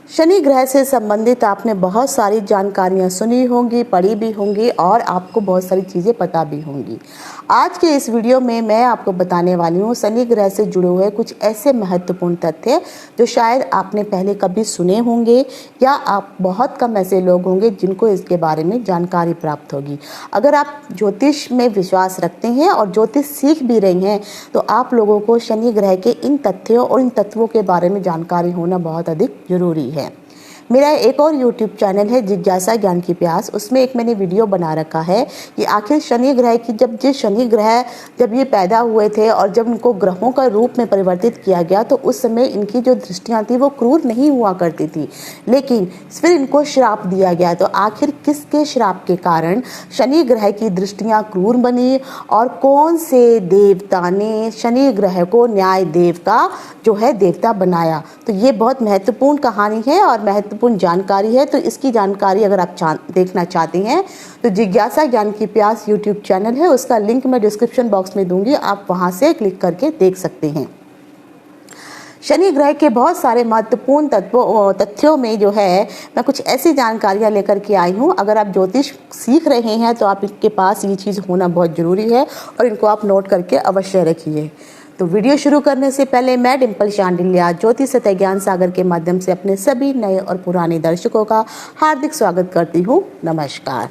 शनि ग्रह से संबंधित आपने बहुत सारी जानकारियां सुनी होंगी, पढ़ी भी होंगी और आपको बहुत सारी चीज़ें पता भी होंगी। आज के इस वीडियो में मैं आपको बताने वाली हूँ शनि ग्रह से जुड़े हुए कुछ ऐसे महत्वपूर्ण तथ्य जो शायद आपने पहले कभी सुने होंगे या आप बहुत कम ऐसे लोग होंगे जिनको इसके बारे में जानकारी प्राप्त होगी। अगर आप ज्योतिष में विश्वास रखते हैं और ज्योतिष सीख भी रहे हैं तो आप लोगों को शनि ग्रह के इन तथ्यों और इन तत्वों के बारे में जानकारी होना बहुत अधिक जरूरी है। मेरा एक और YouTube चैनल है जिज्ञासा ज्ञान की प्यास, उसमें एक मैंने वीडियो बना रखा है कि आखिर शनि ग्रह की शनि ग्रह जब ये पैदा हुए थे और जब इनको ग्रहों का रूप में परिवर्तित किया गया तो उस समय इनकी जो दृष्टियाँ थी वो क्रूर नहीं हुआ करती थी, लेकिन फिर इनको श्राप दिया गया। तो आखिर किसके श्राप के कारण शनि ग्रह की दृष्टियाँ क्रूर बनी और कौन से देवता ने शनि ग्रह को न्याय देव का जो है देवता बनाया, तो ये बहुत महत्वपूर्ण कहानी है और महत्वपूर्ण जानकारी है। तो इसकी जानकारी अगर आप देखना चाहते हैं तो जिज्ञासा ज्ञान की प्यास YouTube चैनल है, उसका लिंक मैं डिस्क्रिप्शन बॉक्स में दूंगी, आप वहां से क्लिक करके देख सकते हैं। शनि ग्रह के बहुत सारे महत्वपूर्ण तथ्यों में जो है मैं कुछ ऐसी जानकारियां लेकर के आई हूं। अगर आप ज्योतिष सीख रहे हैं तो आप इनके पास ये चीज़ होना बहुत ज़रूरी है और इनको आप नोट करके अवश्य रखिए। तो वीडियो शुरू करने से पहले मैं डिम्पल शांडिल्या ज्योतिष सतह ज्ञान सागर के माध्यम से अपने सभी नए और पुराने दर्शकों का हार्दिक स्वागत करती हूँ। नमस्कार।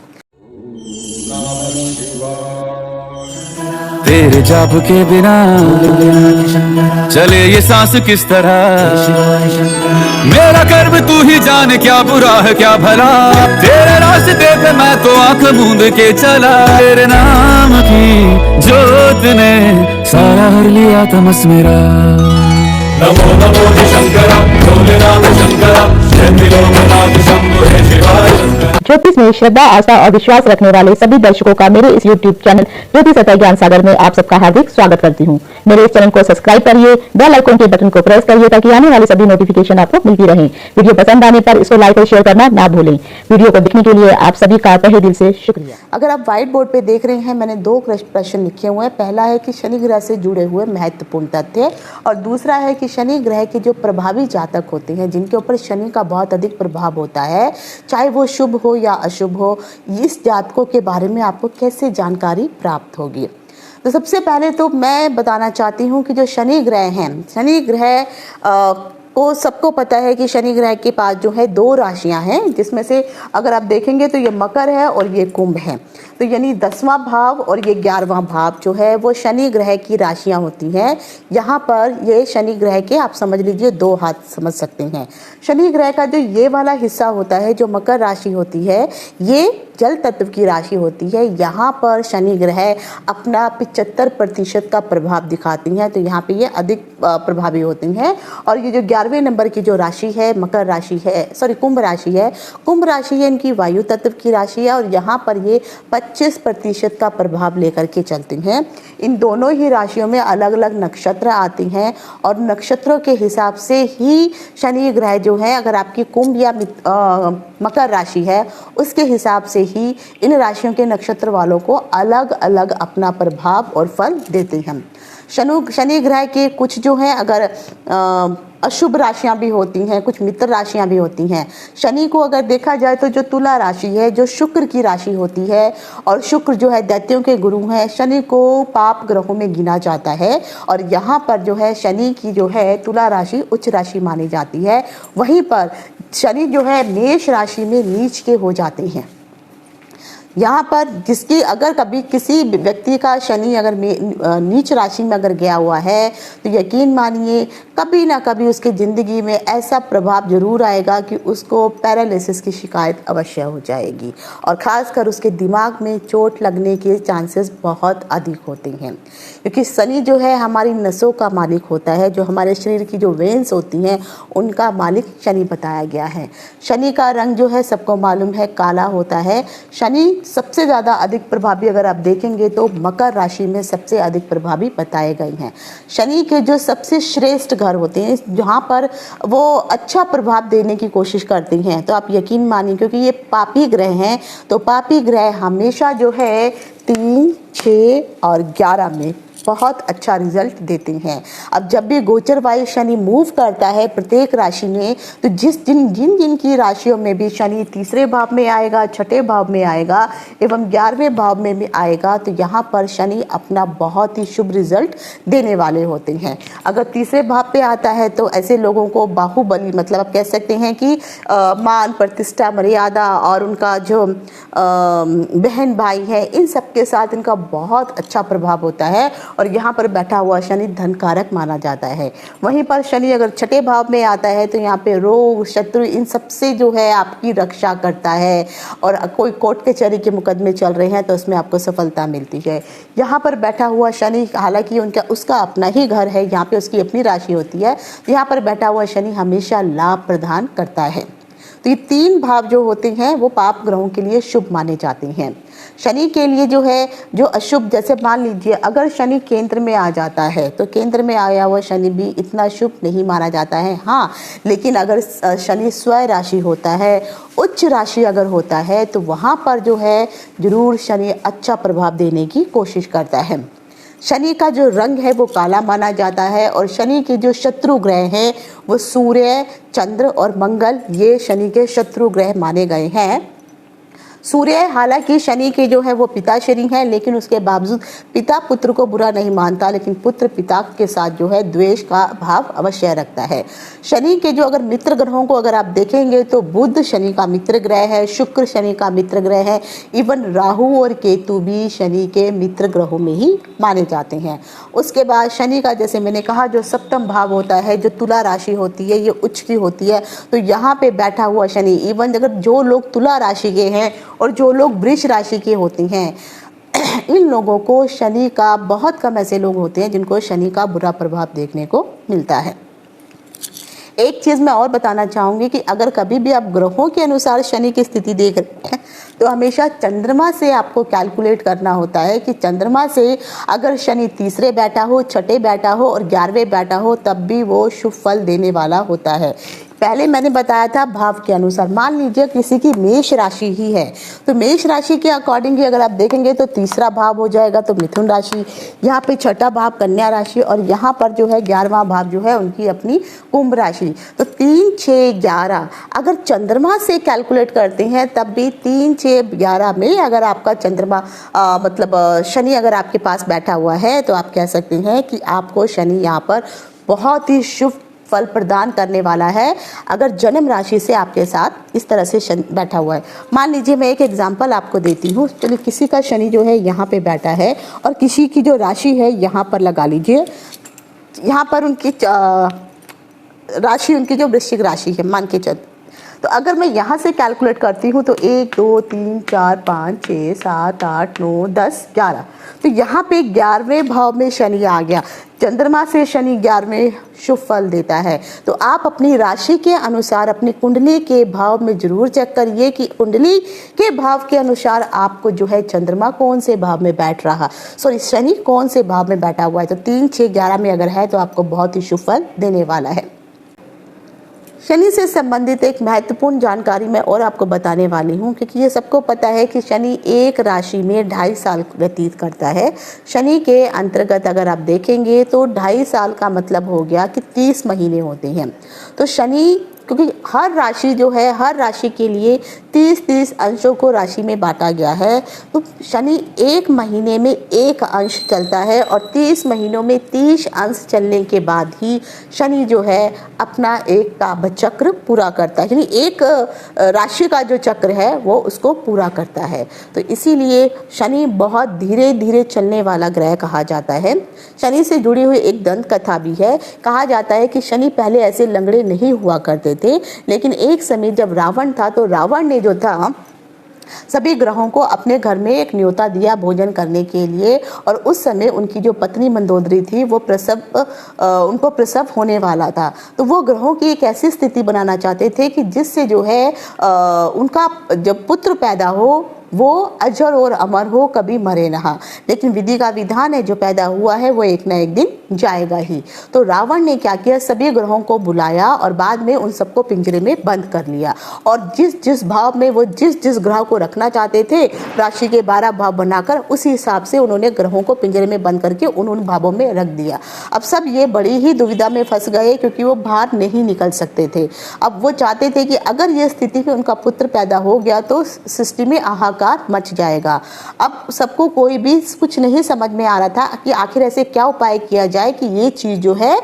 तेरे जाप के बिना चले ये सांस किस तरह, मेरा कर्म तू ही जान, क्या बुरा है क्या भला, तेरे रास्ते पे मैं तो आंख मूंद के चला। तेरे नाम की जोत ने सारा हर लिया तमस मेरा। नमो नमो शंकरा भोलेनाथ शंकरा, जय त्रिलोकनाथ शंभो हे शिवाय। ज्योतिष में श्रद्धा, आस्था और विश्वास रखने वाले सभी दर्शकों का मेरे इस YouTube चैनल ज्योतिष सतह ज्ञान सागर में आप सबका हार्दिक स्वागत करती हूँ। मेरे इस चैनल को सब्सक्राइब करिए, बेल आइकन के बटन को प्रेस करिए ताकि आने वाली सभी नोटिफिकेशन आपको मिलती रहे। वीडियो पसंद आने पर इसको लाइक और शेयर करना ना भूलें। वीडियो को देखने के लिए आप सभी का तहे दिल से शुक्रिया। अगर आप व्हाइट बोर्ड पे देख रहे हैं, मैंने दो प्रश्न लिखे हुए हैं। पहला है कि शनि ग्रह से जुड़े हुए महत्वपूर्ण तथ्य और दूसरा है कि शनि ग्रह के जो प्रभावी जातक होते हैं जिनके ऊपर शनि का बहुत अधिक प्रभाव होता है, चाहे वो शुभ हो या अशुभ हो, इस जातकों के बारे में आपको कैसे जानकारी प्राप्त होगी। तो सबसे पहले तो मैं बताना चाहती हूँ कि जो शनि ग्रह हैं, शनि ग्रह को सबको पता है कि शनि ग्रह के पास जो है दो राशियां हैं, जिसमें से अगर आप देखेंगे तो ये मकर है और ये कुंभ है। तो यानी 10वां भाव और ये 11वां भाव जो है वो शनि ग्रह की राशियां होती हैं। यहाँ पर ये शनि ग्रह के आप समझ लीजिए दो हाथ समझ सकते हैं। शनि ग्रह का जो ये वाला हिस्सा होता है, जो मकर राशि होती है, ये जल तत्व की राशि होती है। यहाँ पर शनि ग्रह अपना 75% का प्रभाव दिखाती हैं, तो यहाँ पे ये अधिक प्रभावी होती हैं। और ये जो 11वें नंबर की जो राशि है मकर राशि है, सॉरी कुंभ राशि है, कुंभ राशि है इनकी वायु तत्व की राशि है और यहाँ पर ये 25% का प्रभाव लेकर के चलती हैं। इन दोनों ही राशियों में अलग अलग नक्षत्र आते हैं और नक्षत्रों के हिसाब से ही शनि ग्रह जो है, अगर आपकी कुंभ या मकर राशि है उसके हिसाब से ही इन राशियों के नक्षत्र वालों को अलग अलग अपना प्रभाव और फल देते हैं। शनि ग्रह के कुछ जो है अगर अशुभ राशियां भी होती हैं, कुछ मित्र राशियां भी होती हैं। शनि को अगर देखा जाए तो जो तुला राशि है, जो शुक्र की राशि होती है और शुक्र जो है दैत्यों के गुरु हैं, शनि को पाप ग्रहों में गिना जाता है और यहाँ पर जो है शनि की जो है तुला राशि उच्च राशि मानी जाती है। वहीं पर शनि जो है मेष राशि में नीच के हो जाते हैं। यहाँ पर जिसकी अगर कभी किसी व्यक्ति का शनि अगर नीच राशि में अगर गया हुआ है तो यकीन मानिए कभी ना कभी उसकी ज़िंदगी में ऐसा प्रभाव जरूर आएगा कि उसको पैरालिसिस की शिकायत अवश्य हो जाएगी और ख़ासकर उसके दिमाग में चोट लगने के चांसेस बहुत अधिक होते हैं, क्योंकि शनि जो है हमारी नसों का मालिक होता है। जो हमारे शरीर की जो वेन्स होती हैं उनका मालिक शनि बताया गया है। शनि का रंग जो है सबको मालूम है काला होता है। शनि सबसे ज़्यादा अधिक प्रभावी अगर आप देखेंगे तो मकर राशि में सबसे अधिक प्रभावी बताए गए हैं। शनि के जो सबसे श्रेष्ठ घर होते हैं जहाँ पर वो अच्छा प्रभाव देने की कोशिश करते हैं, तो आप यकीन मानिए क्योंकि ये पापी ग्रह हैं, तो पापी ग्रह हमेशा जो है 3, 6 और 11 में बहुत अच्छा रिजल्ट देते हैं। अब जब भी गोचर वाइज शनि मूव करता है प्रत्येक राशि में, तो जिन की राशियों में भी शनि तीसरे भाव में आएगा, छठे भाव में आएगा एवं 11वें भाव में भी आएगा, तो यहाँ पर शनि अपना बहुत ही शुभ रिजल्ट देने वाले होते हैं। अगर तीसरे भाव पे आता है तो ऐसे लोगों को बाहुबली, मतलब आप कह सकते हैं कि मान प्रतिष्ठा मर्यादा और उनका जो बहन भाई है, इन सब के साथ इनका बहुत अच्छा प्रभाव होता है और यहाँ पर बैठा हुआ शनि धन कारक माना जाता है। वहीं पर शनि अगर छठे भाव में आता है तो यहाँ पे रोग शत्रु इन सब से जो है आपकी रक्षा करता है, और कोई कोर्ट कचहरी के मुकदमे चल रहे हैं तो उसमें आपको सफलता मिलती है। यहाँ पर बैठा हुआ शनि, हालांकि उसका अपना ही घर है, यहाँ पे उसकी अपनी राशि होती है, यहाँ पर बैठा हुआ शनि हमेशा लाभ प्रदान करता है। तो ये 3 भाव जो होते हैं वो पाप ग्रहों के लिए शुभ माने जाते हैं। शनि के लिए जो है जो अशुभ, जैसे मान लीजिए अगर शनि केंद्र में आ जाता है तो केंद्र में आया हुआ शनि भी इतना शुभ नहीं माना जाता है। हाँ, लेकिन अगर शनि स्वय राशि होता है, उच्च राशि अगर होता है, तो वहाँ पर जो है जरूर शनि अच्छा प्रभाव देने की कोशिश करता है। शनि का जो रंग है वो काला माना जाता है, और शनि के जो शत्रु ग्रह हैं वो सूर्य, चंद्र और मंगल, ये शनि के शत्रु ग्रह माने गए हैं। सूर्य हालांकि शनि के जो है वो पिताश्री हैं, लेकिन उसके बावजूद पिता पुत्र को बुरा नहीं मानता, लेकिन पुत्र पिता के साथ जो है द्वेष का भाव अवश्य रखता है। शनि के जो अगर मित्र ग्रहों को अगर आप देखेंगे तो बुध शनि का मित्र ग्रह है, शुक्र शनि का मित्र ग्रह है, इवन राहु और केतु भी शनि के मित्र ग्रहों में ही माने जाते हैं। उसके बाद शनि का, जैसे मैंने कहा, जो सप्तम भाव होता है, जो तुला राशि होती है, ये उच्च की होती है, तो यहाँ पे बैठा हुआ शनि, इवन अगर जो लोग तुला राशि के हैं और जो लोग वृष राशि के होते हैं, इन लोगों को शनि का, बहुत कम ऐसे लोग होते हैं जिनको शनि का बुरा प्रभाव देखने को मिलता है। एक चीज़ मैं और बताना चाहूँगी कि अगर कभी भी आप ग्रहों के अनुसार शनि की स्थिति देख रहे हैं तो हमेशा चंद्रमा से आपको कैलकुलेट करना होता है कि चंद्रमा से अगर शनि तीसरे बैठा हो, छठे बैठा हो और 11वें बैठा हो, तब भी वो शुभ फल देने वाला होता है। पहले मैंने बताया था भाव के अनुसार। मान लीजिए किसी की मेष राशि ही है, तो मेष राशि के अकॉर्डिंग अगर आप देखेंगे तो तीसरा भाव हो जाएगा तो मिथुन राशि, यहाँ पे छठा भाव कन्या राशि, और यहाँ पर जो है 11वां भाव जो है उनकी अपनी कुंभ राशि। तो 3, 6, 11 अगर चंद्रमा से कैलकुलेट करते हैं तब भी 3, 6, 11 में अगर आपका चंद्रमा मतलब शनि अगर आपके पास बैठा हुआ है तो आप कह सकते हैं कि आपको शनि यहाँ पर बहुत ही शुभ फल प्रदान करने वाला है, अगर जन्म राशि से आपके साथ इस तरह से शनि बैठा हुआ है। मान लीजिए मैं एक एग्जांपल आपको देती हूँ। चलिए, किसी का शनि जो है यहाँ पे बैठा है और किसी की जो राशि है यहाँ पर लगा लीजिए, यहाँ पर उनकी राशि, उनकी जो वृश्चिक राशि है मान के चल, तो अगर मैं यहाँ से कैलकुलेट करती हूँ तो 1, 2, 3, 4, 5, 6, 7, 8, 9, 10, 11, तो यहाँ पे 11वें भाव में शनि आ गया। चंद्रमा से शनि 11वें शुभ फल देता है। तो आप अपनी राशि के अनुसार अपनी कुंडली के भाव में जरूर चेक करिए कि कुंडली के भाव के अनुसार आपको जो है चंद्रमा कौन से भाव में बैठ रहा, शनि कौन से भाव में बैठा हुआ है। तो 3, 6, 11 में अगर है तो आपको बहुत ही शुभ फल देने वाला है। शनि से संबंधित एक महत्वपूर्ण जानकारी मैं और आपको बताने वाली हूँ, क्योंकि ये सबको पता है कि शनि एक राशि में 2.5 साल व्यतीत करता है। शनि के अंतर्गत अगर आप देखेंगे तो 2.5 साल का मतलब हो गया कि 30 महीने होते हैं। तो शनि, क्योंकि हर राशि जो है, हर राशि के लिए 30-30 अंशों को राशि में बांटा गया है, तो शनि एक महीने में एक अंश चलता है और 30 महीनों में 30 अंश चलने के बाद ही शनि जो है अपना एक ताप चक्र पूरा करता है, यानी एक राशि का जो चक्र है वो उसको पूरा करता है। तो इसीलिए शनि बहुत धीरे धीरे चलने वाला ग्रह कहा जाता है। शनि से जुड़ी हुई एक दंत कथा भी है। कहा जाता है कि शनि पहले ऐसे लंगड़े नहीं हुआ करते थे, लेकिन एक समय जब रावण था तो रावण ने जो था सभी ग्रहों को अपने घर में एक न्योता दिया भोजन करने के लिए, और उस समय उनकी जो पत्नी मंदोदरी थी वो उनको प्रसव होने वाला था। तो वो ग्रहों की एक ऐसी स्थिति बनाना चाहते थे कि जिससे जो है उनका जब पुत्र पैदा हो वो अजर और अमर हो, कभी मरे नहा। लेकिन विधि का विधान है, जो पैदा हुआ है वो एक न एक दिन जाएगा ही। तो रावण ने क्या किया, सभी ग्रहों को बुलाया और बाद में उन सबको पिंजरे में बंद कर लिया। और जिस जिस भाव में वो जिस जिस ग्रह को रखना चाहते थे, राशि के 12 भाव बनाकर उसी हिसाब से उन्होंने ग्रहों को पिंजरे में बंद करके उन भावों में रख दिया। अब सब ये बड़ी ही दुविधा में फंस गए, क्योंकि वो बाहर नहीं निकल सकते थे। अब वो चाहते थे कि अगर ये स्थिति में उनका पुत्र पैदा हो गया तो सृष्टि में हाहाकार मच जाएगा। अब सबको कोई भी कुछ नहीं समझ में आ रहा था कि आखिर ऐसे क्या उपाय किया जाए कि ये चीज जो है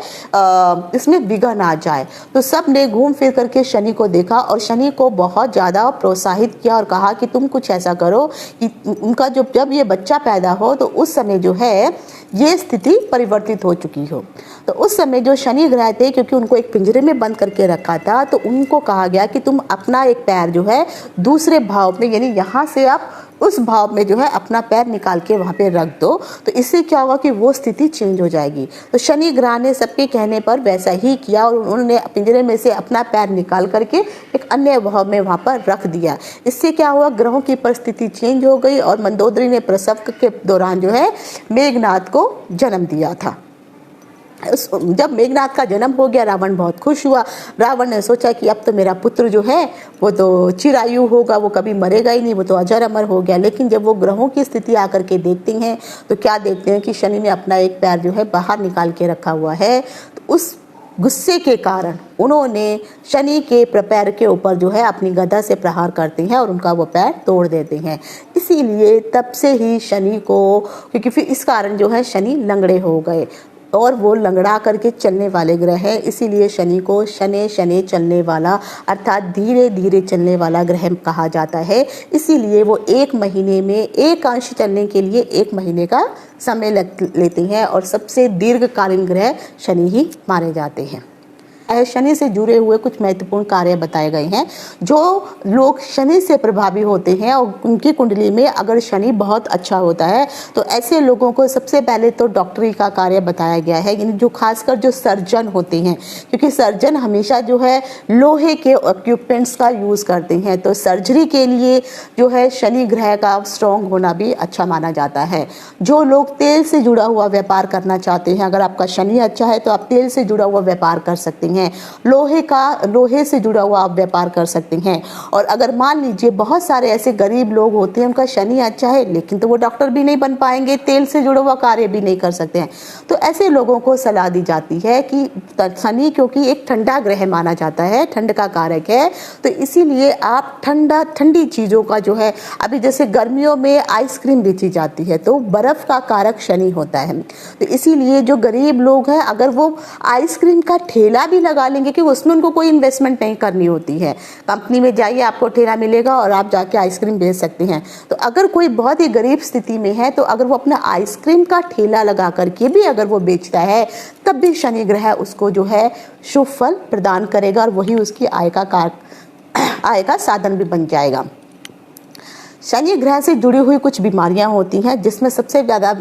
इसमें विघ्न आ जाए। तो सब ने घूम फिर करके शनि को देखा और शनि को बहुत ज़्यादा प्रोत्साहित किया और कहा कि तुम कुछ ऐसा करो कि उनका जब ये बच्चा पैदा हो तो उस समय जो है ये स्थिति परिवर्तित हो चुकी हो। तो उस समय जो शनि ग्रह थे, क्योंकि उनको एक पिंजरे में बंद करके रखा था, तो उनको कहा गया कि तुम अपना एक पैर जो है दूसरे भाव में, यानी यहाँ से आप उस भाव में जो है अपना पैर निकाल के वहाँ पे रख दो। तो इससे क्या होगा कि वो स्थिति चेंज हो जाएगी। तो शनि ग्रह ने सबके कहने पर वैसा ही किया और उन्होंने पिंजरे में से अपना पैर निकाल करके एक अन्य भाव में वहाँ पर रख दिया। इससे क्या हुआ, ग्रहों की परिस्थिति चेंज हो गई और मंदोदरी ने प्रसव के दौरान जो है मेघनाद को जन्म दिया था। जब मेघनाद का जन्म हो गया, रावण बहुत खुश हुआ। रावण ने सोचा कि अब तो मेरा पुत्र जो है वो तो चिरायु होगा, वो कभी मरेगा ही नहीं, वो तो अजर अमर हो गया। लेकिन जब वो ग्रहों की स्थिति आकर के देखते हैं तो क्या देखते हैं कि शनि ने अपना एक पैर जो है बाहर निकाल के रखा हुआ है। तो उस गुस्से के कारण उन्होंने शनि के पैर के ऊपर जो है अपनी गदा से प्रहार करते हैं और उनका वो पैर तोड़ देते हैं। इसीलिए तब से ही शनि को, क्योंकि फिर इस कारण जो है शनि लंगड़े हो गए और वो लंगड़ा करके चलने वाले ग्रह है, इसीलिए शनि को शनि शनि चलने वाला अर्थात धीरे धीरे चलने वाला ग्रह कहा जाता है। इसीलिए वो एक महीने में एक अंश चलने के लिए 1 महीने का समय लेते हैं और सबसे दीर्घकालीन ग्रह शनि ही माने जाते हैं। शनि से जुड़े हुए कुछ महत्वपूर्ण कार्य बताए गए हैं। जो लोग शनि से प्रभावी होते हैं और उनकी कुंडली में अगर शनि बहुत अच्छा होता है तो ऐसे लोगों को सबसे पहले तो डॉक्टरी का कार्य बताया गया है, यानी जो खासकर जो सर्जन होते हैं, क्योंकि सर्जन हमेशा जो है लोहे के इक्विपमेंट्स का यूज़ करते हैं। तो सर्जरी के लिए जो है शनि ग्रह का स्ट्रॉन्ग होना भी अच्छा माना जाता है। जो लोग तेल से जुड़ा हुआ व्यापार करना चाहते हैं, अगर आपका शनि अच्छा है तो आप तेल से जुड़ा हुआ व्यापार कर सकते हैं। लोहे से जुड़ा हुआ आप व्यापार कर सकते हैं। और अगर मान लीजिए बहुत सारे ऐसे गरीब लोग होते हैं, उनका शनि अच्छा है लेकिन तो वो डॉक्टर भी नहीं बन पाएंगे, तेल से जुड़ा हुआ कार्य भी नहीं कर सकते हैं, तो ऐसे लोगों को सलाह दी जाती है कि शनि क्योंकि एक ठंडा ग्रह माना जाता है, ठंड का कारक है, तो इसीलिए आप ठंडी चीज़ों का जो है, अभी जैसे गर्मियों में आइसक्रीम बेची जाती है तो बर्फ़ का कारक शनि होता है। तो इसीलिए जो गरीब लोग हैं अगर वो आइसक्रीम का ठेला भी लगा लेंगे कि उसमें उनको कोई इन्वेस्टमेंट नहीं करनी होती है, कंपनी में जाइए आपको ठेला मिलेगा और आप जाके आइसक्रीम बेच सकते हैं। तो अगर कोई बहुत ही गरीब स्थिति में है तो अगर वो अपना आइसक्रीम का ठेला लगा करके भी अगर वो बेचता है तब भी शनि ग्रह उसको जो है शुभ फल प्रदान करेगा और वही उसकी आय का साधन भी बन जाएगा। शनि ग्रह से जुड़ी हुई कुछ बीमारियां होती हैं जिसमें सबसे ज़्यादा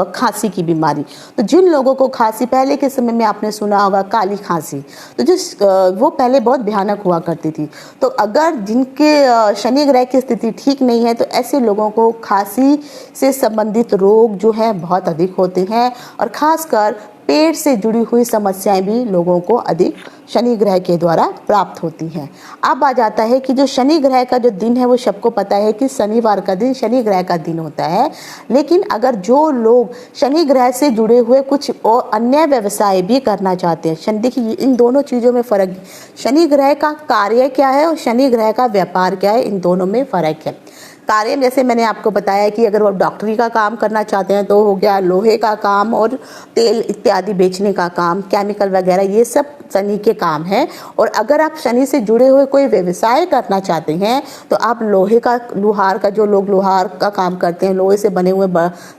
खांसी की बीमारी। तो जिन लोगों को खांसी, पहले के समय में आपने सुना होगा काली खांसी, तो वो पहले बहुत भयानक हुआ करती थी। तो अगर जिनके शनि ग्रह की स्थिति ठीक नहीं है तो ऐसे लोगों को खांसी से संबंधित रोग जो है बहुत अधिक होते हैं और खासकर पेट से जुड़ी हुई समस्याएं भी लोगों को अधिक शनि ग्रह के द्वारा प्राप्त होती हैं। अब आ जाता है कि जो शनि ग्रह का जो दिन है वो सबको पता है कि शनिवार का दिन शनि ग्रह का दिन होता है। लेकिन अगर जो लोग शनि ग्रह से जुड़े हुए कुछ और अन्य व्यवसाय भी करना चाहते हैं, देखिए इन दोनों चीज़ों में फ़र्क, शनि ग्रह का कार्य क्या है और शनि ग्रह का व्यापार क्या है, इन दोनों में फ़र्क है। कार्य जैसे मैंने आपको बताया कि अगर वो डॉक्टरी का काम करना चाहते हैं तो हो गया लोहे का काम और तेल इत्यादि बेचने का काम, केमिकल वगैरह, ये सब शनि के काम है। और अगर आप शनि से जुड़े हुए कोई व्यवसाय करना चाहते हैं तो आप लोहार का जो लोग लोहार का काम करते हैं, लोहे से बने हुए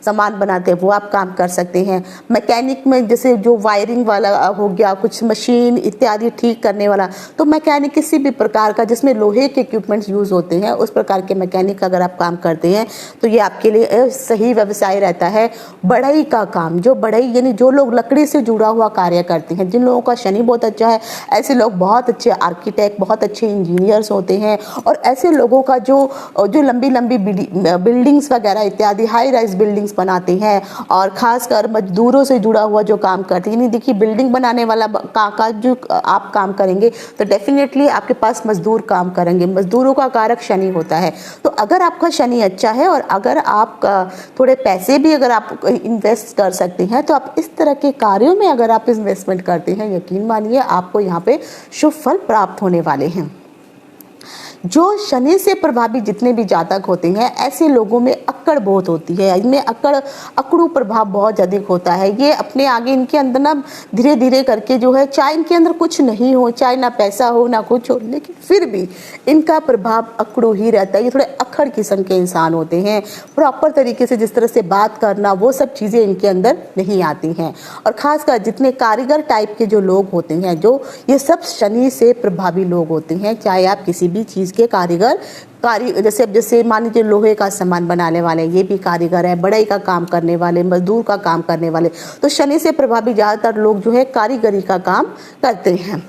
सामान बनाते हैं, वो आप काम कर सकते हैं। मैकेनिक में जैसे जो वायरिंग वाला हो गया, कुछ मशीन इत्यादि ठीक करने वाला, तो मैकेनिक किसी भी प्रकार का जिसमें लोहे के इक्विपमेंट्स यूज़ होते हैं उस प्रकार के मैकेनिक अगर आप काम करते हैं तो ये आपके लिए सही व्यवसाय रहता है। बढ़ई का काम, जो बढ़ई यानी जो लोग लकड़ी से जुड़ा हुआ कार्य करते हैं, जिन लोगों का शनि बहुत अच्छा है, ऐसे लोग बहुत अच्छे आर्किटेक्ट, बहुत अच्छे इंजीनियर्स होते हैं। और ऐसे लोगों का जो लंबी लंबी बिल्डिंग्स वगैरह इत्यादि हाई राइज बिल्डिंग्स बनाते हैं, और खासकर मजदूरों से जुड़ा हुआ जो काम करते हैं, यानी देखिए बिल्डिंग बनाने वाला का जो आप काम करेंगे तो डेफिनेटली आपके पास मजदूर काम करेंगे। मजदूरों का कारक शनि होता है। तो अगर आपका शनि अच्छा है और अगर आप थोड़े पैसे भी अगर आप इन्वेस्ट कर सकते हैं तो आप इस तरह के कार्यों में अगर आप इन्वेस्टमेंट करते हैं, यकीन मानिए आपको यहाँ पे शुभ फल प्राप्त होने वाले हैं। जो शनि से प्रभावित जितने भी जातक होते हैं, ऐसे लोगों में अक्कड़ बहुत होती है, इनमें अकड़ू प्रभाव बहुत अधिक होता है। ये अपने आगे इनके अंदर ना धीरे धीरे करके जो है, चाहे इनके अंदर कुछ नहीं हो, चाहे ना पैसा हो ना कुछ हो, लेकिन फिर भी इनका प्रभाव अकड़ू ही रहता है। ये थोड़े अक्खड़ किस्म के इंसान होते हैं। प्रॉपर तरीके से जिस तरह से बात करना, वो सब चीज़ें इनके अंदर नहीं आती हैं। और खासकर जितने कारीगर टाइप के जो लोग होते हैं, जो ये सब शनि से प्रभावी लोग होते हैं। चाहे आप किसी भी चीज़ के कारीगर जैसे मान लीजिए लोहे का सामान बनाने वाले, ये भी कारीगर है, बढ़ई का काम करने वाले, मजदूर का काम करने वाले, तो शनि से प्रभावित ज़्यादातर लोग जो है कारीगरी का काम करते हैं।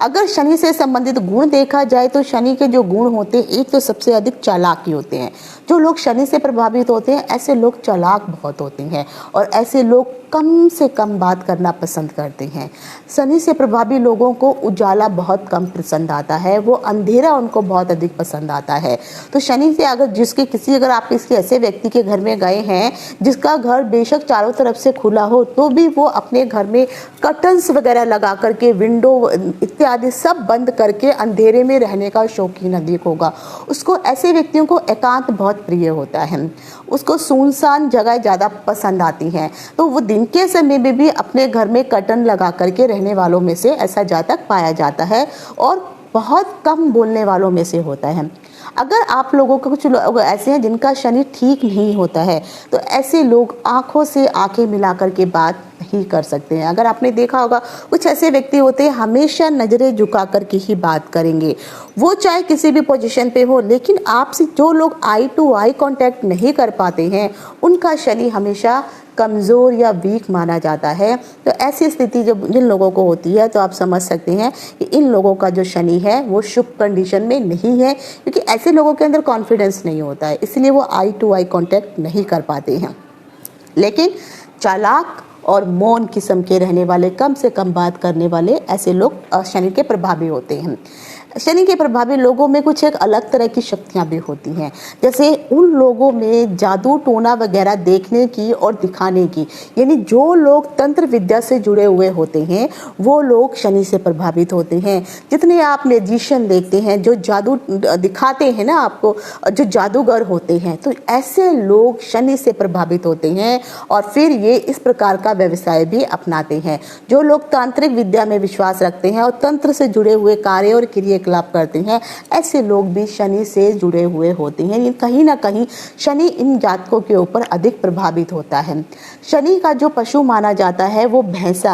अगर शनि से संबंधित गुण देखा जाए तो शनि के जो गुण होते हैं, एक तो सबसे अधिक चालाकी होते हैं। जो लोग शनि से प्रभावित होते हैं, ऐसे लोग चालाक बहुत होते हैं और ऐसे लोग कम से कम बात करना पसंद करते हैं। शनि से प्रभावित लोगों को उजाला बहुत कम पसंद आता है, वो अंधेरा उनको बहुत अधिक पसंद आता है। तो शनि से अगर आप किसी ऐसे व्यक्ति के घर में गए हैं जिसका घर बेशक चारों तरफ से खुला हो, तो भी वो अपने घर में कर्टन्स वगैरह लगा करके, विंडो इत्यादि सब बंद करके अंधेरे में रहने का शौकीन अधिक होगा। उसको ऐसे व्यक्तियों को एकांत बहुत प्रिय होता है, उसको सुनसान जगह ज़्यादा पसंद आती हैं। तो वो दिन के समय में भी अपने घर में कर्टन लगा करके रहने वालों में से ऐसा जातक पाया जाता है और बहुत कम बोलने वालों में से होता है। अगर आप लोगों को कुछ लोग ऐसे हैं जिनका शनि ठीक नहीं होता है, तो ऐसे लोग आंखों से आंखें मिला करके बात नहीं कर सकते हैं। अगर आपने देखा होगा, कुछ ऐसे व्यक्ति होते हैं हमेशा नज़रें झुका करके ही बात करेंगे, वो चाहे किसी भी पोजीशन पे हो, लेकिन आपसे जो लोग आई टू आई कांटेक्ट नहीं कर पाते हैं, उनका शनि हमेशा कमज़ोर या वीक माना जाता है। तो ऐसी स्थिति जब जिन लोगों को होती है, तो आप समझ सकते हैं कि इन लोगों का जो शनि है वो शुभ कंडीशन में नहीं है, क्योंकि ऐसे लोगों के अंदर कॉन्फिडेंस नहीं होता है, इसलिए वो आई टू आई कांटेक्ट नहीं कर पाते हैं। लेकिन चालाक और मौन किस्म के रहने वाले, कम से कम बात करने वाले, ऐसे लोग शनि के प्रभावी होते हैं। शनि के प्रभावी लोगों में कुछ एक अलग तरह की शक्तियां भी होती हैं, जैसे उन लोगों में जादू टोना वगैरह देखने की और दिखाने की, यानी जो लोग तंत्र विद्या से जुड़े हुए होते हैं वो लोग शनि से प्रभावित होते हैं। जितने आप मैजिशियन देखते हैं जो जादू दिखाते हैं ना आपको, जो जादूगर होते हैं, तो ऐसे लोग शनि से प्रभावित होते हैं और फिर ये इस प्रकार का व्यवसाय भी अपनाते हैं। जो लोग तांत्रिक विद्या में विश्वास रखते हैं और तंत्र से जुड़े हुए कार्य और क्रिया लाभ करते हैं, ऐसे लोग भी शनि से जुड़े हुए होते हैं। कहीं ना कहीं शनि इन जातकों के ऊपर अधिक प्रभावित होता है। शनि का जो पशु माना जाता है वो भैंस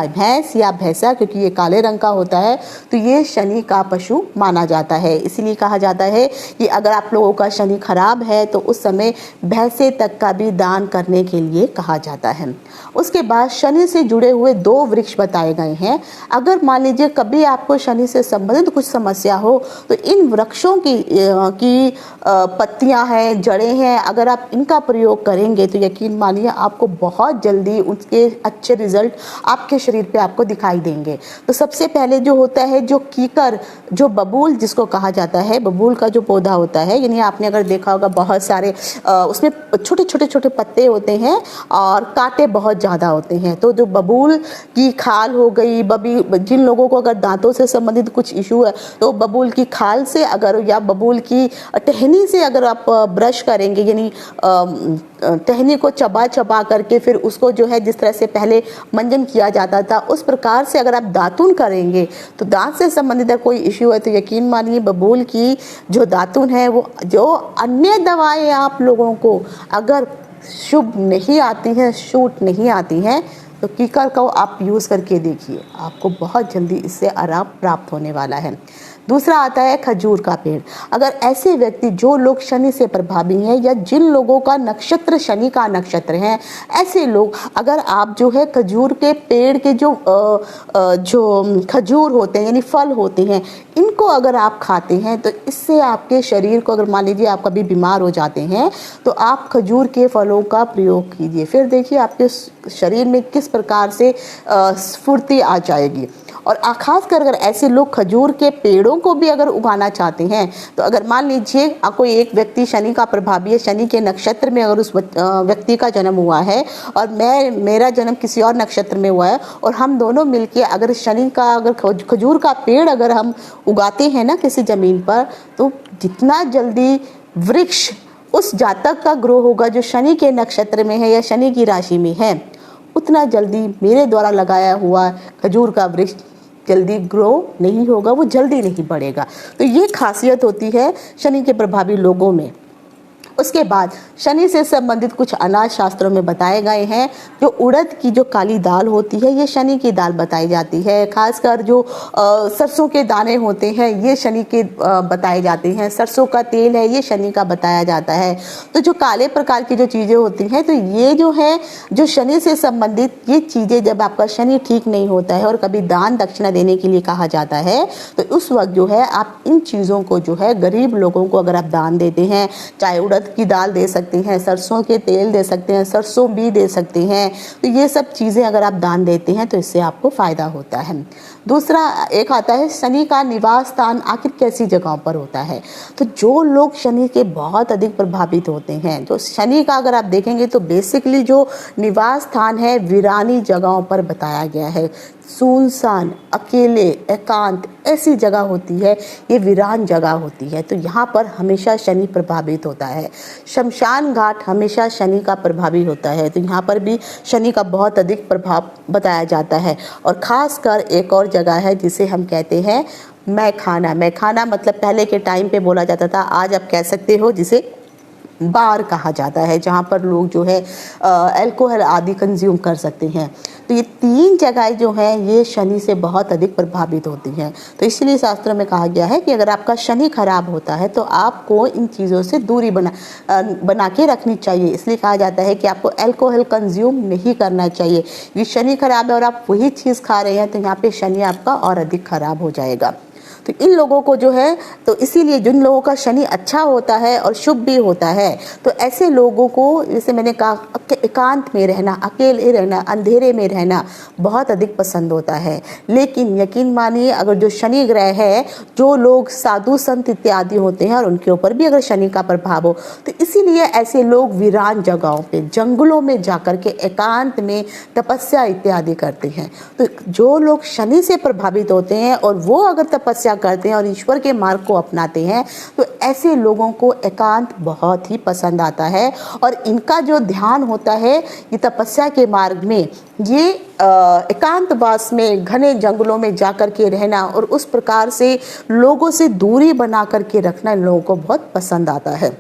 या भैंसा, क्योंकि ये काले रंग का होता है, तो ये शनि का पशु माना जाता है। इसलिए कहा जाता है कि अगर आप लोगों का शनि खराब है तो उस समय भैंसे तक का भी दान करने के लिए कहा जाता है। उसके बाद शनि से जुड़े हुए 2 वृक्ष बताए गए हैं। अगर मान लीजिए कभी आपको शनि से संबंधित कुछ समस्या हो, तो इन वृक्षों की पत्तियां हैं, जड़ें हैं, अगर आप इनका प्रयोग करेंगे तो यकीन मानिए आपको बहुत जल्दी उसके अच्छे रिजल्ट आपके शरीर पे आपको दिखाई देंगे। तो सबसे पहले जो होता है, जो कीकर, जो बबूल जिसको कहा जाता है, बबूल का जो पौधा होता है, यानी आपने अगर देखा होगा बहुत सारे उसमें छोटे पत्ते होते हैं और कांटे बहुत ज़्यादा होते हैं। तो जो बबूल की खाल हो गई, जिन लोगों को अगर दांतों से संबंधित कुछ इशू है, तो बबूल की खाल से अगर या बबूल की टहनी से अगर आप ब्रश करेंगे, यानी टहनी को चबा करके फिर उसको जो है जिस तरह से पहले मंजन किया जाता था, उस प्रकार से अगर आप दातुन करेंगे तो दांत से संबंधित अगर कोई इश्यू है तो यकीन मानिए बबूल की जो दातुन है, वो जो अन्य दवाएं आप लोगों को अगर शुभ नहीं आती हैं, शूट नहीं आती हैं, तो कीकर को आप यूज़ करके देखिए, आपको बहुत जल्दी इससे आराम प्राप्त होने वाला है। दूसरा आता है खजूर का पेड़। अगर ऐसे व्यक्ति जो लोग शनि से प्रभावी हैं या जिन लोगों का नक्षत्र शनि का नक्षत्र है, ऐसे लोग अगर आप जो है खजूर के पेड़ के जो खजूर होते हैं यानी फल होते हैं, इनको अगर आप खाते हैं तो इससे आपके शरीर को, अगर मान लीजिए आप कभी बीमार हो जाते हैं तो आप खजूर के फलों का प्रयोग कीजिए, फिर देखिए आपके शरीर में किस प्रकार से स्फूर्ति आ जाएगी। और खासकर अगर ऐसे लोग खजूर के पेड़ों को भी अगर उगाना चाहते हैं तो अगर मान लीजिए कोई एक व्यक्ति शनि का प्रभावी है, शनि के नक्षत्र में अगर उस व्यक्ति का जन्म हुआ है और मेरा जन्म किसी और नक्षत्र में हुआ है और हम दोनों मिलके अगर शनि का अगर खजूर का पेड़ अगर हम उगाते हैं ना किसी ज़मीन पर, तो जितना जल्दी वृक्ष उस जातक का ग्रो होगा जो शनि के नक्षत्र में है या शनि की राशि में है, उतना जल्दी मेरे द्वारा लगाया हुआ खजूर का वृक्ष जल्दी ग्रो नहीं होगा, वो जल्दी नहीं बढ़ेगा। तो ये खासियत होती है शनि के प्रभावी लोगों में। उसके बाद शनि से संबंधित कुछ अनाज शास्त्रों में बताए गए हैं। जो उड़द की जो काली दाल होती है ये शनि की दाल बताई जाती है। खासकर जो सरसों के दाने होते हैं ये शनि के बताए जाते हैं। सरसों का तेल है ये शनि का बताया जाता है। तो जो काले प्रकार की जो चीज़ें होती हैं तो ये जो है जो शनि से संबंधित ये चीज़ें, जब आपका शनि ठीक नहीं होता है और कभी दान दक्षिणा देने के लिए कहा जाता है तो उस वक्त जो है आप इन चीज़ों को जो है गरीब लोगों को अगर आप दान देते हैं, चाहे उड़द की दाल दे सकते हैं, सरसों के तेल दे सकते हैं, सरसों भी दे सकते हैं, तो ये सब चीज़ें अगर आप दान देते हैं तो इससे आपको फ़ायदा होता है। दूसरा एक आता है शनि का निवास स्थान आखिर कैसी जगहों पर होता है। तो जो लोग शनि के बहुत अधिक प्रभावित होते हैं, जो शनि का अगर आप देखेंगे तो बेसिकली जो निवास स्थान है वीरानी जगहों पर बताया गया है। सुनसान, अकेले, एकांत ऐसी जगह होती है, ये वीरान जगह होती है, तो यहाँ पर हमेशा शनि प्रभावित होता है। शमशान घाट हमेशा शनि का प्रभावी होता है, तो यहाँ पर भी शनि का बहुत अधिक प्रभाव बताया जाता है। और ख़ासकर एक और जगह है जिसे हम कहते हैं मैखाना। मैखाना मतलब पहले के टाइम पे बोला जाता था, आज आप कह सकते हो जिसे बार कहा जाता है, जहाँ पर लोग जो है अल्कोहल आदि कंज्यूम कर सकते हैं। तो ये तीन जगहें जो हैं ये शनि से बहुत अधिक प्रभावित होती हैं। तो इसलिए शास्त्रों में कहा गया है कि अगर आपका शनि खराब होता है तो आपको इन चीज़ों से दूरी बना के रखनी चाहिए। इसलिए कहा जाता है कि आपको अल्कोहल कंज्यूम नहीं करना चाहिए। ये शनि खराब है और आप वही चीज़ खा रहे हैं तो यहाँ पे शनि आपका और अधिक खराब हो जाएगा। तो इन लोगों को जो है, तो इसीलिए जिन लोगों का शनि अच्छा होता है और शुभ भी होता है तो ऐसे लोगों को, जैसे मैंने कहा, एकांत में रहना, अकेले रहना, अंधेरे में रहना बहुत अधिक पसंद होता है। लेकिन यकीन मानिए अगर जो शनि ग्रह है, जो लोग साधु संत इत्यादि होते हैं और उनके ऊपर भी अगर शनि का प्रभाव हो तो इसीलिए ऐसे लोग वीरान जगहों पे, जंगलों में जाकर के एकांत में तपस्या इत्यादि करते हैं। तो जो लोग शनि से प्रभावित होते हैं और वो अगर तपस्या करते हैं और ईश्वर के मार्ग को अपनाते हैं तो ऐसे लोगों को एकांत बहुत ही पसंद आता है। और इनका जो ध्यान होता है ये तपस्या के मार्ग में, ये एकांतवास में, घने जंगलों में जाकर के रहना और उस प्रकार से लोगों से दूरी बना करके रखना इन लोगों को बहुत पसंद आता है।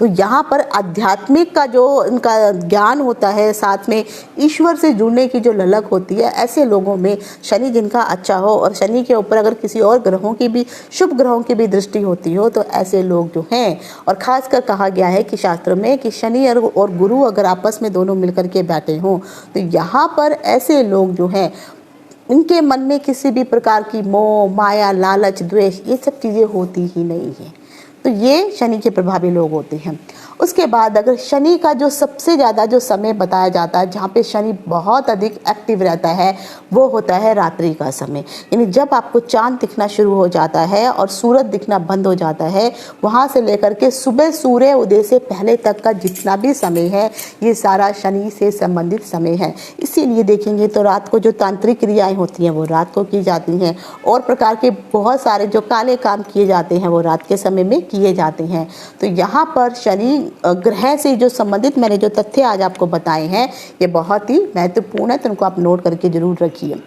तो यहाँ पर आध्यात्मिक का जो इनका ज्ञान होता है, साथ में ईश्वर से जुड़ने की जो ललक होती है, ऐसे लोगों में शनि जिनका अच्छा हो और शनि के ऊपर अगर किसी और ग्रहों की भी, शुभ ग्रहों की भी दृष्टि होती हो तो ऐसे लोग जो हैं, और ख़ासकर कहा गया है कि शास्त्रों में कि शनि और गुरु अगर आपस में दोनों मिलकर के बैठे हों तो यहाँ पर ऐसे लोग जो हैं उनके मन में किसी भी प्रकार की मोह, माया, लालच, द्वेष ये सब चीज़ें होती ही नहीं हैं। तो ये शनि के प्रभावी लोग होते हैं। उसके बाद अगर शनि का जो सबसे ज़्यादा जो समय बताया जाता है जहाँ पे शनि बहुत अधिक एक्टिव रहता है वो होता है रात्रि का समय। यानी जब आपको चांद दिखना शुरू हो जाता है और सूरज दिखना बंद हो जाता है, वहाँ से लेकर के सुबह सूर्य उदय से पहले तक का जितना भी समय है ये सारा शनि से संबंधित समय है। इसीलिए देखेंगे तो रात को जो तांत्रिक क्रियाएँ होती हैं वो रात को की जाती हैं और प्रकार के बहुत सारे जो काले काम किए जाते हैं वो रात के समय में किए जाते हैं। तो यहाँ पर शनि ग्रह से जो संबंधित मैंने जो तथ्य आज आपको बताए हैं ये बहुत ही महत्वपूर्ण है, तो उनको आप नोट करके जरूर रखिए।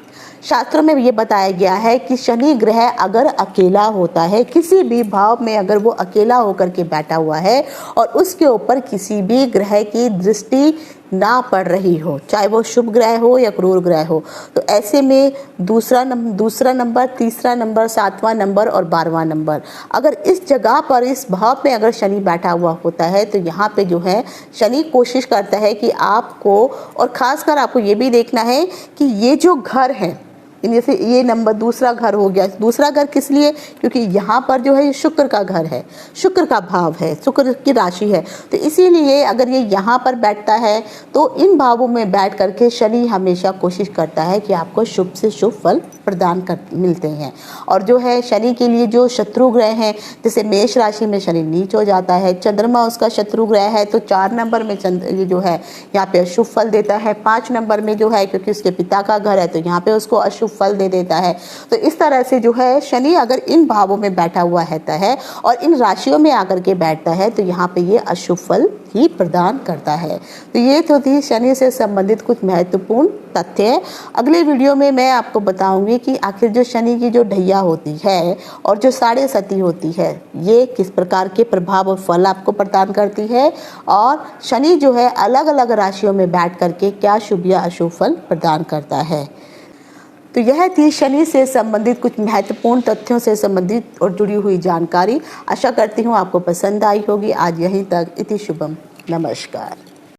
शास्त्रों में ये बताया गया है कि शनि ग्रह अगर अकेला होता है, किसी भी भाव में अगर वो अकेला होकर के बैठा हुआ है और उसके ऊपर किसी भी ग्रह की दृष्टि ना पड़ रही हो, चाहे वो शुभ ग्रह हो या क्रूर ग्रह हो, तो ऐसे में दूसरा नंबर, तीसरा नंबर, 7वां नंबर और 12वां नंबर, अगर इस जगह पर इस भाव में अगर शनि बैठा हुआ होता है तो यहाँ पे जो है शनि कोशिश करता है कि आपको, और खासकर आपको ये भी देखना है कि ये जो घर है, जैसे ये नंबर दूसरा घर हो गया, दूसरा घर किस लिए, क्योंकि यहाँ पर जो है ये शुक्र का घर है, शुक्र का भाव है, शुक्र की राशि है, तो इसीलिए अगर ये यहाँ पर बैठता है तो इन भावों में बैठ करके शनि हमेशा कोशिश करता है कि आपको शुभ से शुभ फल प्रदान मिलते हैं। और जो है शनि के लिए जो शत्रु ग्रह हैं, जैसे मेष राशि में शनि नीच हो जाता है, चंद्रमा उसका शत्रु ग्रह है तो 4 नंबर में ये जो है यहाँ पे अशुभ फल देता है, 5 नंबर में जो है क्योंकि उसके पिता का घर है तो यहाँ पे उसको अशुभ फल दे देता है। तो इस तरह से जो है शनि अगर इन भावों में बैठा हुआ रहता है और इन राशियों में आकर के बैठता है तो यहाँ पे ये अशुभ फल ही प्रदान करता है। तो ये तो थी शनि से संबंधित कुछ महत्वपूर्ण तथ्य। अगले वीडियो में मैं आपको बताऊंगी कि आखिर जो शनि की जो ढैया होती है और जो साढ़े सती होती है, ये किस प्रकार के प्रभाव और फल आपको प्रदान करती है, और शनि जो है अलग अलग राशियों में बैठ करके क्या शुभ या अशुभ फल प्रदान करता है। तो यह थी शनि से संबंधित कुछ महत्वपूर्ण तथ्यों से संबंधित और जुड़ी हुई जानकारी। आशा करती हूँ आपको पसंद आई होगी। आज यहीं तक। इति शुभम। नमस्कार।